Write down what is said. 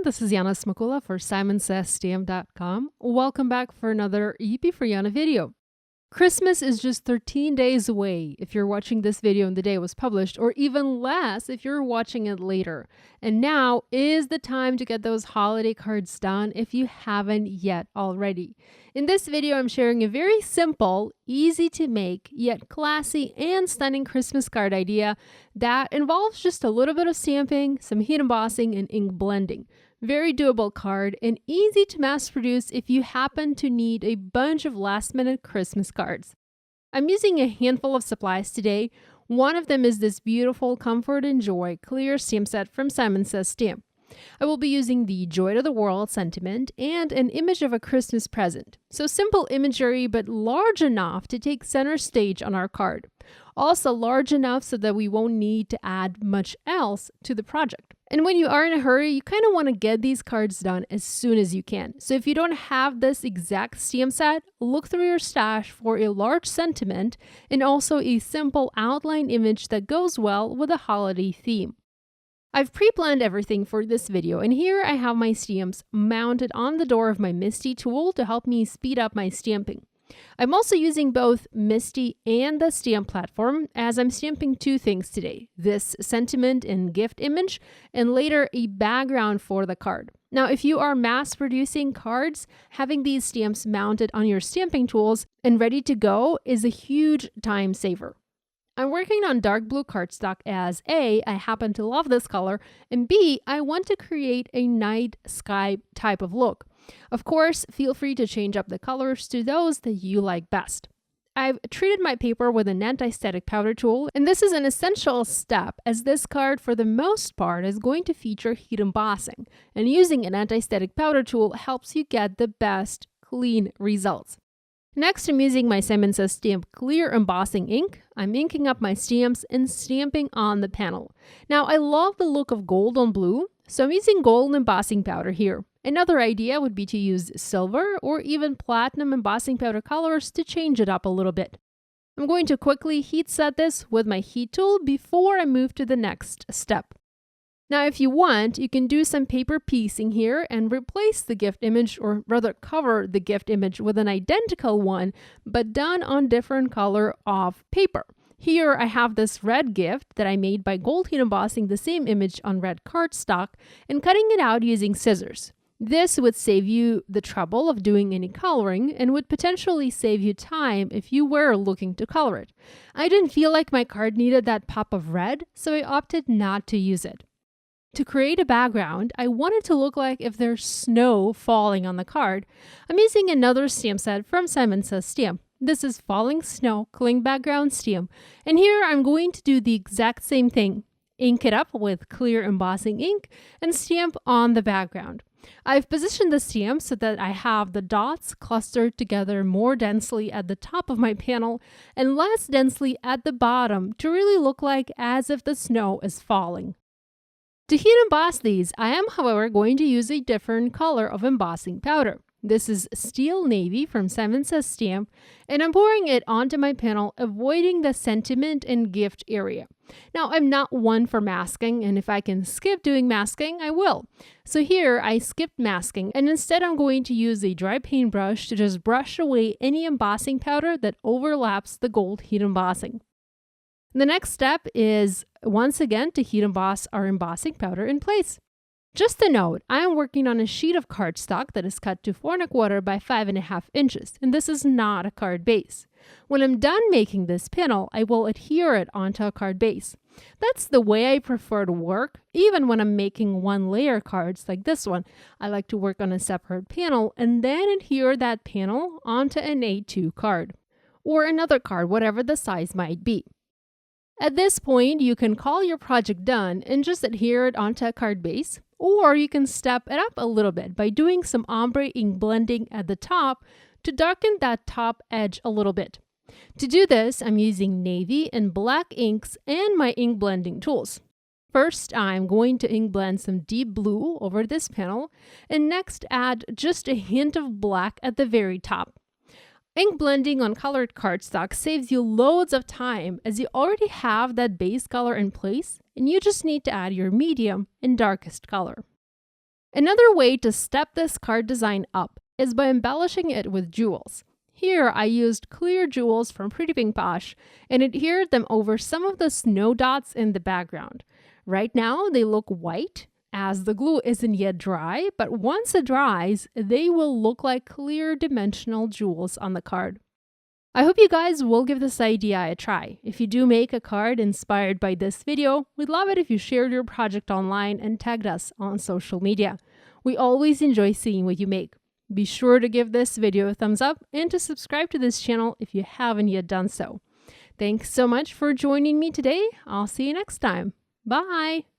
this is Yana Smakula for SimonsSaysStamp.com. Welcome back for another Yippee for Yana video. Christmas is just 13 days away if you're watching this video on the day it was published, or even less if you're watching it later. And now is the time to get those holiday cards done if you haven't yet already. In this video, I'm sharing a very simple, easy to make, yet classy and stunning Christmas card idea that involves just a little bit of stamping, some heat embossing, and ink blending. Very doable card and easy to mass produce if you happen to need a bunch of last-minute Christmas cards. I'm using a handful of supplies today. One of them is this beautiful Comfort and Joy clear stamp set from Simon Says Stamp. I will be using the Joy to the World sentiment and an image of a Christmas present. So simple imagery, but large enough to take center stage on our card. Also large enough so that we won't need to add much else to the project. And when you are in a hurry, you kind of want to get these cards done as soon as you can. So if you don't have this exact stamp set, look through your stash for a large sentiment and also a simple outline image that goes well with a holiday theme. I've pre-planned everything for this video, and here I have my stamps mounted on the door of my Misty tool to help me speed up my stamping. I'm also using both Misty and the stamp platform as I'm stamping two things today, this sentiment and gift image, and later a background for the card. Now, if you are mass producing cards, having these stamps mounted on your stamping tools and ready to go is a huge time saver. I'm working on dark blue cardstock as A, I happen to love this color, and B, I want to create a night sky type of look. Of course, feel free to change up the colors to those that you like best. I've treated my paper with an anti-static powder tool, and this is an essential step as this card for the most part is going to feature heat embossing, and using an anti-static powder tool helps you get the best clean results. Next, I'm using my Simon Says Stamp clear embossing ink. I'm inking up my stamps and stamping on the panel. Now, I love the look of gold on blue, so I'm using gold embossing powder here. Another idea would be to use silver or even platinum embossing powder colors to change it up a little bit. I'm going to quickly heat set this with my heat tool before I move to the next step. Now, if you want, you can do some paper piecing here and replace the gift image, or rather cover the gift image with an identical one, but done on different color of paper. Here, I have this red gift that I made by gold heat embossing the same image on red cardstock and cutting it out using scissors. This would save you the trouble of doing any coloring and would potentially save you time if you were looking to color it. I didn't feel like my card needed that pop of red, so I opted not to use it. To create a background, I want it to look like if there's snow falling on the card. I'm using another stamp set from Simon Says Stamp. This is Falling Snow Cling Background Stamp. And here I'm going to do the exact same thing. Ink it up with clear embossing ink and stamp on the background. I've positioned the stamp so that I have the dots clustered together more densely at the top of my panel and less densely at the bottom to really look like as if the snow is falling. To heat emboss these, I am, however, going to use a different color of embossing powder. This is Steel Navy from Simon Says Stamp, and I'm pouring it onto my panel, avoiding the sentiment and gift area. Now, I'm not one for masking, and if I can skip doing masking, I will. So here, I skipped masking, and instead I'm going to use a dry paintbrush to just brush away any embossing powder that overlaps the gold heat embossing. The next step is, once again, to heat emboss our embossing powder in place. Just a note, I am working on a sheet of cardstock that is cut to 4 1/4 by 5.5 inches, and this is not a card base. When I'm done making this panel, I will adhere it onto a card base. That's the way I prefer to work, even when I'm making one-layer cards like this one. I like to work on a separate panel and then adhere that panel onto an A2 card, or another card, whatever the size might be. At this point, you can call your project done and just adhere it onto a card base, or you can step it up a little bit by doing some ombre ink blending at the top to darken that top edge a little bit. To do this, I'm using navy and black inks and my ink blending tools. First, I'm going to ink blend some deep blue over this panel, and next add just a hint of black at the very top. Ink blending on colored cardstock saves you loads of time as you already have that base color in place and you just need to add your medium and darkest color. Another way to step this card design up is by embellishing it with jewels. Here I used clear jewels from Pretty Pink Posh and adhered them over some of the snow dots in the background. Right now they look white as the glue isn't yet dry, but once it dries, they will look like clear dimensional jewels on the card. I hope you guys will give this idea a try. If you do make a card inspired by this video, we'd love it if you shared your project online and tagged us on social media. We always enjoy seeing what you make. Be sure to give this video a thumbs up and to subscribe to this channel if you haven't yet done so. Thanks so much for joining me today. I'll see you next time. Bye!